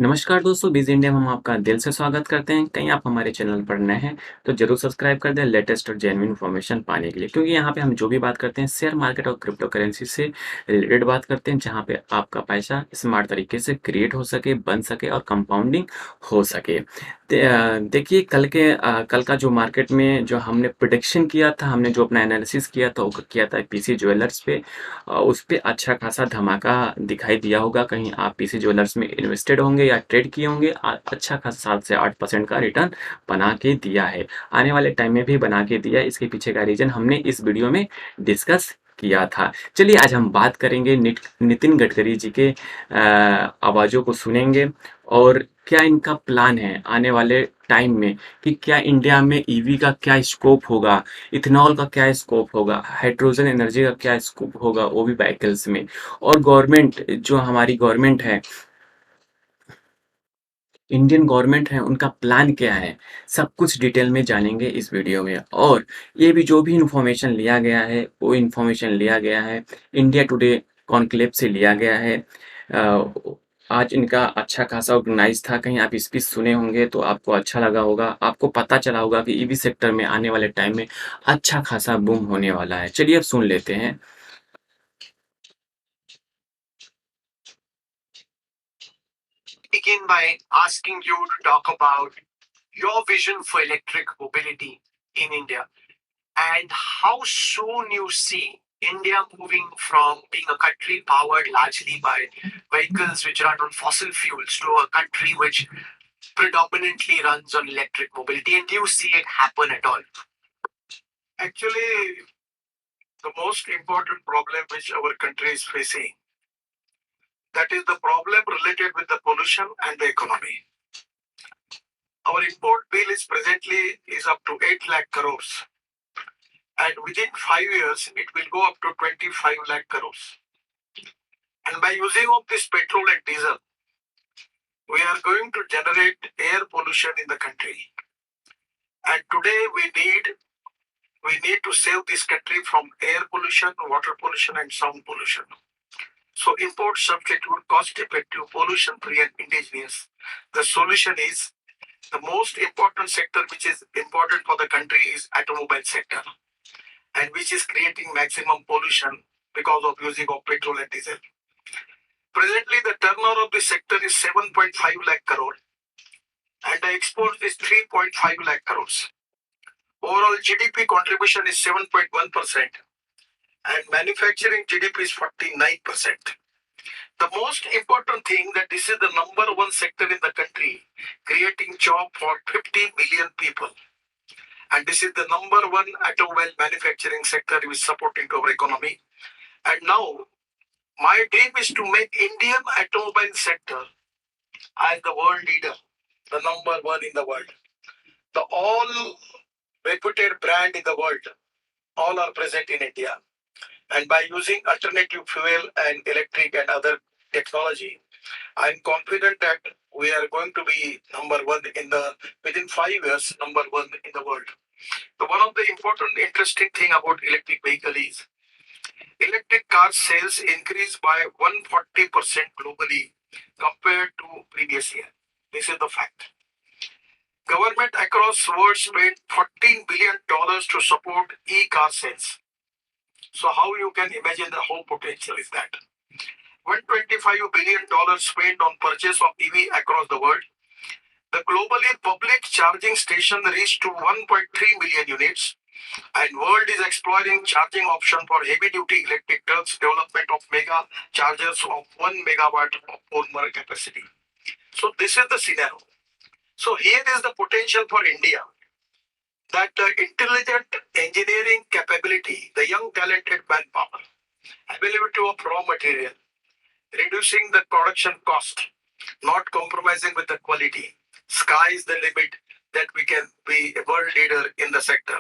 नमस्कार दोस्तों, बिज़ इंडिया में हम आपका दिल से स्वागत करते हैं। कहीं आप हमारे चैनल पर नए हैं, तो ज़रूर सब्सक्राइब कर दें लेटेस्ट और जेन्युइन इन्फॉर्मेशन पाने के लिए। क्योंकि यहाँ पे हम जो भी बात करते हैं शेयर मार्केट और क्रिप्टो करेंसी से रिलेटेड बात करते हैं, जहाँ पे आपका पैसा स्मार्ट तरीके से क्रिएट हो सके, बन सके और कंपाउंडिंग हो सके। देखिए कल का जो मार्केट में जो हमने प्रेडिक्शन किया था, हमने जो अपना एनालिसिस किया था, वो किया था पीसी ज्वेलर्स पे। उस पे अच्छा खासा धमाका दिखाई दिया होगा। कहीं आप पीसी ज्वेलर्स में इन्वेस्टेड होंगे या ट्रेड किए होंगे, अच्छा खासा 7 से 8% का रिटर्न बना के दिया है। आने वाले टाइम में भी बना के दिया है। इसके पीछे का रीज़न हमने इस वीडियो में डिस्कस किया था। चलिए आज हम बात करेंगे नितिन गडकरी जी के आवाज़ों को सुनेंगे और क्या इनका प्लान है आने वाले टाइम में, कि क्या इंडिया में ईवी का क्या स्कोप होगा, इथेनॉल का क्या स्कोप होगा, हाइड्रोजन एनर्जी का क्या स्कोप होगा, वो भी व्हीकल्स में। और गवर्नमेंट, जो हमारी गवर्नमेंट है, इंडियन गवर्नमेंट है, उनका प्लान क्या है, सब कुछ डिटेल में जानेंगे इस वीडियो में। और ये भी जो भी इंफॉर्मेशन लिया गया है, वो इंफॉर्मेशन लिया गया है इंडिया टुडे कॉन्क्लेव से लिया गया है। अ, आज इनका अच्छा खासा ऑर्गेनाइज था। कहीं आप स्पीच सुने होंगे तो आपको अच्छा लगा होगा, आपको पता चला होगा कि ईवी सेक्टर में आने वाले टाइम में अच्छा खासा बूम होने वाला है। चलिए अब सुन लेते हैं। Begin by asking you to talk about your vision for electric mobility in India and how soon you see India moving from being a country powered largely by vehicles which run on fossil fuels to a country which predominantly runs on electric mobility, and do you see it happen at all? Actually, the most important problem which our country is facing, that is the problem related with the pollution and the economy. Our import bill is presently is up to 8 lakh crores, and within 5 years it will go up to 25 lakh crores. And by using of this petrol and diesel, we are going to generate air pollution in the country. And today we need to save this country from air pollution, water pollution, and sound pollution. So import substitute cost-effective, pollution-free and indigenous. The solution is the most important sector which is important for the country is automobile sector, and which is creating maximum pollution because of using of petrol and diesel. Presently, the turnover of this sector is 7.5 lakh crore and the export is 3.5 lakh crores. Overall GDP contribution is 7.1% and manufacturing GDP is 49%. The most important thing that this is the number one sector in the country, creating job for 50 million people. And this is the number one automobile manufacturing sector which is supporting our economy. And now, my dream is to make Indian automobile sector as the world leader, the number one in the world. The all reputed brand in the world, all are present in India. And by using alternative fuel and electric and other technology, I'm confident that we are going to be number one in the within 5 years, number one in the world. So one of the important interesting thing about electric vehicle is electric car sales increased by 140% globally compared to previous year. This is the fact. Government across world spent $14 billion to support e-car sales. So how you can imagine the whole potential is that? $125 billion spent on purchase of EV across the world. The globally public charging station reached to 1.3 million units, and world is exploring charging option for heavy duty electric trucks, development of mega chargers of 1 megawatt of polymer capacity. So this is the scenario. So here is the potential for India, that intelligent engineering capability, the young talented manpower, availability of raw material, reducing the production cost, not compromising with the quality. Sky is the limit that we can be a world leader in the sector.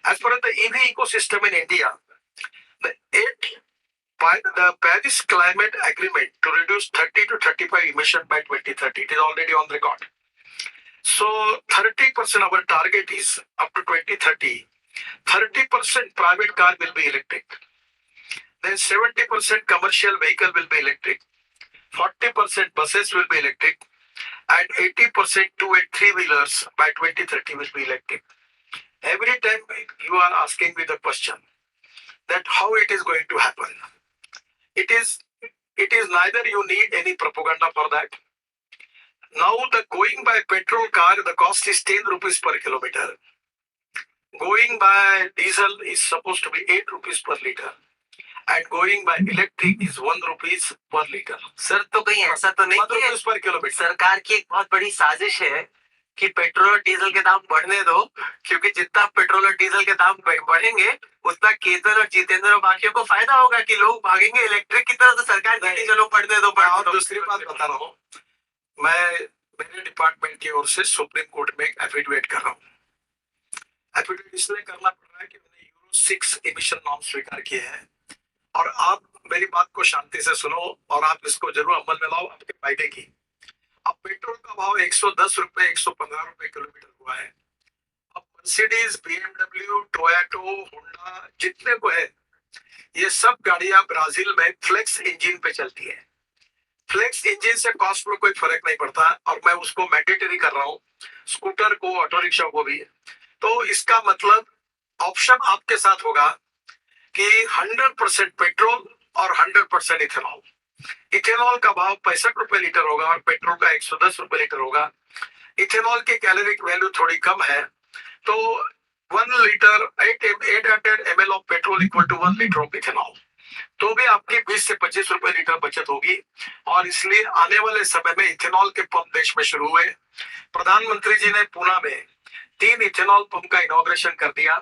As far as the EV ecosystem in India, the the Paris Climate Agreement to reduce 30 to 35 emission by 2030, it is already on record. So 30% our target is up to 2030. 30% private car will be electric. Then 70% commercial vehicle will be electric. 40% buses will be electric. and 80% two and three wheelers by 2030 will be electric. Every time you are asking me the question that how it is going to happen, it is neither you need any propaganda for that. Now the going by petrol car, the cost is 10 rupees per kilometer. Going by diesel is supposed to be 8 rupees per liter. And going by electric is 1 rupees per liter. Sir तो कहीं ऐसा तो नहीं कि rupees पर kilometre सरकार की एक बहुत बड़ी साजिश है कि पेट्रोल और डीजल के दाम बढ़ने दो, क्योंकि जितना पेट्रोल और डीजल के दाम बढ़ेंगे उतना केतन और जितेंद्र और बाकियों को फायदा होगा कि लोग भागेंगे इलेक्ट्रिक की तरफ। तो सरकार कहती चलो बढ़ने दो। और दूसरी बात बता रहा हूँ, मैं मेरे डिपार्टमेंट की ओर से सुप्रीम कोर्ट में एक एफिडेविट कर रहा हूँ। एफिडेविट इसलिए करना पड़ रहा है कि मैंने यूरो 6 एमिशन नॉर्म स्वीकार किए हैं और आप मेरी बात को शांति से सुनो और आप इसको जरूर अमल में लाओ, आपके फायदे की। अब पेट्रोल का भाव 110 रुपए 115 रुपए किलोमीटर हुआ है। अब मर्सिडीज, BMW, टोयोटो, होंडा जितने को है, ये सब गाड़ियां ब्राजील में फ्लेक्स इंजन पे चलती है। फ्लेक्स इंजन से कॉस्ट में कोई फर्क नहीं पड़ता और मैं उसको मैंडेटरी कर रहा हूँ, स्कूटर को, ऑटो रिक्शा को भी। तो इसका मतलब ऑप्शन आपके साथ होगा कि 100% पेट्रोल और 100% इथेनॉल। इथेनॉल का भाव 65 रुपए लीटर होगा और पेट्रोल का 110 रुपए लीटर होगा। इथेनॉल की कैलोरिक वैल्यू थोड़ी कम है, तो 1 litre 800 ml of petrol equal to 1 litre of ethanol, तो भी आपकी 20 से 25 रुपए लीटर बचत होगी। और इसलिए आने वाले समय में इथेनॉल के पंप देश में शुरू हुए। प्रधानमंत्री जी ने पूना में 3 इथेनॉल पंप का इनॉग्रेशन कर दिया।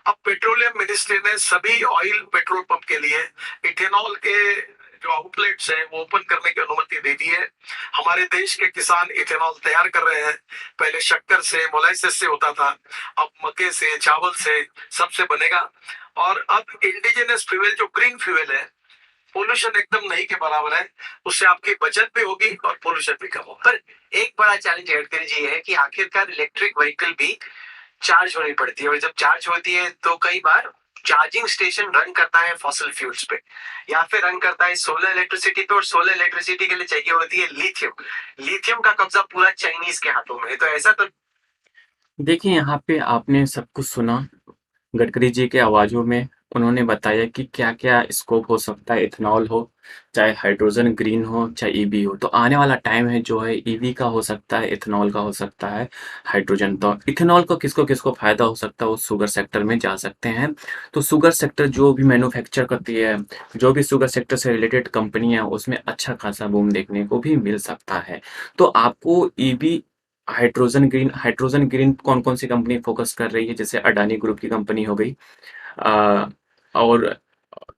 अब पेट्रोलियम मिनिस्ट्री ने सभी ऑयल पेट्रोल पंप के लिए इथेनॉल के जो आउटलेट्स है वो ओपन करने की अनुमति दे दी है। हमारे देश के किसान इथेनॉल तैयार कर रहे हैं। पहले शक्कर से, मोलाइसिस से होता था, अब मक्के से, चावल से, सबसे बनेगा। और अब इंडिजिनस फ्यूल जो ग्रीन फ्यूल है, पोल्यूशन एकदम नहीं के बराबर है, उससे आपकी बचत भी होगी और पोल्यूशन भी कम होगा। पर एक बड़ा चैलेंज गडकरी जी है कि आखिरकार इलेक्ट्रिक व्हीकल भी चार्ज होनी पड़ती है, और जब चार्ज होती है तो कई बार चार्जिंग स्टेशन रन करता है फॉसिल फ्यूल्स पे या फिर रन करता है सोलर इलेक्ट्रिसिटी पे, और सोलर इलेक्ट्रिसिटी के लिए चाहिए होती है लिथियम। लिथियम का कब्जा पूरा चाइनीज के हाथों में है, तो ऐसा तो देखिए, यहाँ पे आपने सब कुछ सुना गडकरी जी के आवाज़ों में। उन्होंने बताया कि क्या-क्या स्कोप हो सकता है, इथेनॉल हो, चाहे हाइड्रोजन ग्रीन हो, चाहे ईवी हो। तो आने वाला टाइम है जो है ईवी का हो सकता है, इथेनॉल का हो सकता है, हाइड्रोजन। तो इथेनॉल को किसको-किसको फ़ायदा हो सकता है, वो शुगर सेक्टर में जा सकते हैं। तो शुगर सेक्टर जो भी मैन्युफैक्चर करती है, जो भी शुगर सेक्टर से रिलेटेड कंपनी है, उसमें अच्छा खासा बूम देखने को भी मिल सकता है। तो आपको ईवी, हाइड्रोजन ग्रीन कौन-कौन सी कंपनी फ़ोकस कर रही है? जैसे अडानी ग्रुप की कंपनी हो गई, अ, और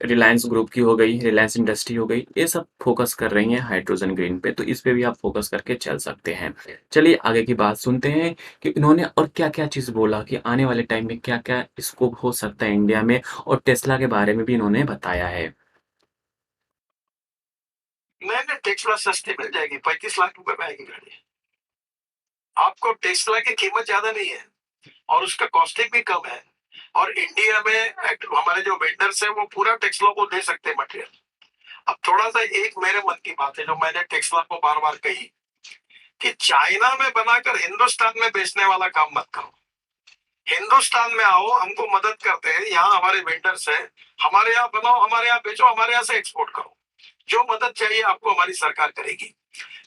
रिलायंस ग्रुप की हो गई, रिलायंस इंडस्ट्री हो गई, ये सब फ़ोकस कर रही हैं हाइड्रोजन ग्रीन पे, तो इस पे भी आप फ़ोकस करके चल सकते हैं। चलिए आगे की बात सुनते हैं कि इन्होंने और क्या-क्या चीज़ बोला कि आने वाले टाइम में क्या-क्या स्कोप हो सकता है इंडिया में, और टेस्ला के बारे में भी इन्होंने बताया है। मैंने टेस्ला सस्ती मिल जाएगी, 35 लाख रुपए में आएगी गाड़ी। आपको टेस्ला की कीमत ज्यादा नहीं है और उसका कॉस्टिंग भी कम है। और इंडिया में हमारे जो वेंडर्स हैं वो पूरा टेस्ला को दे सकते हैं मटेरियल। अब थोड़ा सा एक मेरे मन की बात है जो मैंने टेस्ला को बार बार कही कि चाइना में बनाकर हिंदुस्तान में बेचने वाला काम मत करो। हिंदुस्तान में आओ, हमको मदद करते हैं, यहाँ हमारे वेंडर्स हैं, हमारे यहाँ बनाओ, हमारे यहाँ बेचो, हमारे यहाँ से एक्सपोर्ट करो। जो मदद चाहिए आपको हमारी सरकार करेगी।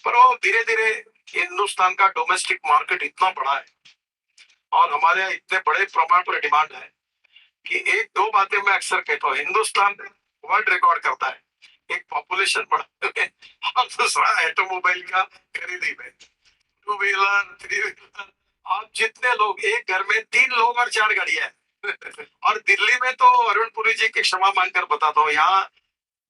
पर वो धीरे धीरे हिंदुस्तान का डोमेस्टिक मार्केट इतना बड़ा है और हमारे यहाँ इतने बड़े प्रमाण पर डिमांड है कि एक दो बातें मैं अक्सर कहता हूँ। हिंदुस्तान वर्ल्ड रिकॉर्ड करता है एक पॉपुलेशन बढ़ाने में और दूसरा ऑटोमोबाइल का खरीदी में, 2 व्हीलर, 3 व्हीलर। आप जितने लोग, एक घर में 3 लोग और 4 गाड़ियां हैं। और दिल्ली में तो अरुणपुरी जी की क्षमा मांगकर बताता हूँ, यहाँ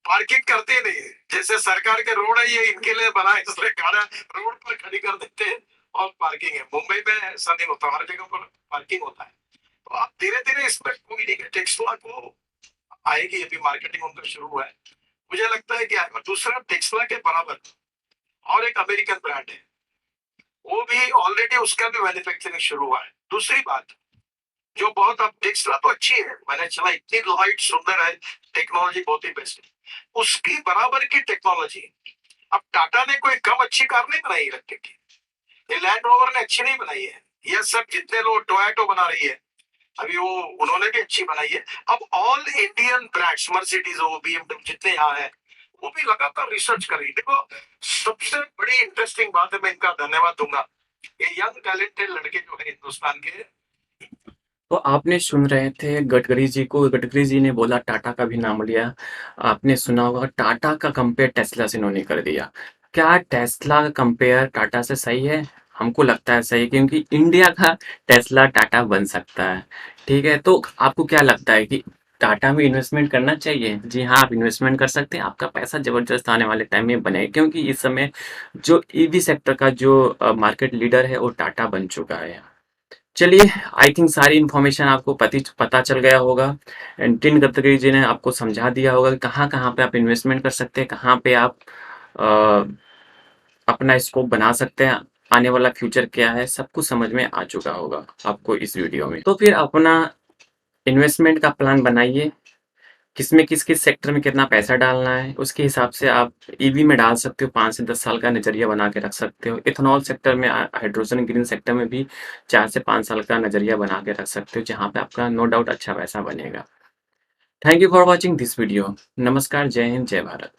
पार्किंग करते नहीं। जैसे सरकार के रोड है ये इनके लिए बना है, इसलिए गाड़ा रोड पर खड़ी कर देते हैं और पार्किंग है। मुंबई में ऐसा नहीं होता, हर जगह पर पार्किंग होता है। तो आप धीरे धीरे इस पर कोई नहीं, टेस्ला को आएगी, अभी मार्केटिंग उनका शुरू हुआ है, मुझे लगता है कि आएगा। दूसरा, टेस्ला के बराबर और एक अमेरिकन ब्रांड है, वो भी ऑलरेडी उसका भी मैन्युफैक्चरिंग शुरू हुआ है। दूसरी बात जो बहुत, अब टेस्ला तो अच्छी है, मैंने चला, इतनी लाइट सुंदर है, टेक्नोलॉजी बहुत ही बेस्ट है, उसकी बराबर की टेक्नोलॉजी अब टाटा ने कोई कम अच्छी कार नहीं बनाई इलेक्ट्रिक की। ये लैंड रोवर ने अच्छी नहीं बनाई है, ये सब जितने लोग टोयोटो बना रही है अभी वो उन्होंने भी अच्छी बनाई है। अब ऑल इंडियन ब्रांड्स मर्सिडीज हो, BMW जितने यहाँ है वो भी लगातार रिसर्च कर रही है। देखो सबसे बड़ी इंटरेस्टिंग बात है, मैं इनका धन्यवाद दूंगा, ये यंग टैलेंटेड लड़के जो है हिंदुस्तान के। तो आपने सुन रहे थे गडकरी जी को, गडकरी जी ने बोला, टाटा का भी नाम लिया। आपने सुना होगा टाटा का कंपेयर टेस्ला से इन्होंने कर दिया। क्या टेस्ला का कंपेयर टाटा से सही है? हमको लगता है सही, क्योंकि इंडिया का टेस्ला टाटा बन सकता है। ठीक है, तो आपको क्या लगता है कि टाटा में इन्वेस्टमेंट करना चाहिए? जी हाँ, आप इन्वेस्टमेंट कर सकते हैं, आपका पैसा जबरदस्त आने वाले टाइम में बनेगा, क्योंकि इस समय जो ईवी सेक्टर का जो मार्केट लीडर है वो टाटा बन चुका है। चलिए, आई थिंक सारी इन्फॉर्मेशन आपको पता चल गया होगा। नितिन गडकरी जी ने आपको समझा दिया होगा कि कहाँ कहाँ पे आप इन्वेस्टमेंट कर सकते हैं, कहाँ पे आप अ, अपना स्कोप बना सकते हैं, आने वाला फ्यूचर क्या है, सब कुछ समझ में आ चुका होगा आपको इस वीडियो में। तो फिर अपना इन्वेस्टमेंट का प्लान बनाइए, किसमें किस किस सेक्टर में कितना पैसा डालना है, उसके हिसाब से आप ईवी में डाल सकते हो, 5 से 10 साल का नज़रिया बना के रख सकते हो। इथेनॉल सेक्टर में, हाइड्रोजन ग्रीन सेक्टर में भी 4 से 5 साल का नज़रिया बना के रख सकते हो, जहाँ पे आपका नो डाउट अच्छा पैसा बनेगा। Thank you for watching this video. नमस्कार, जय हिंद, जय भारत।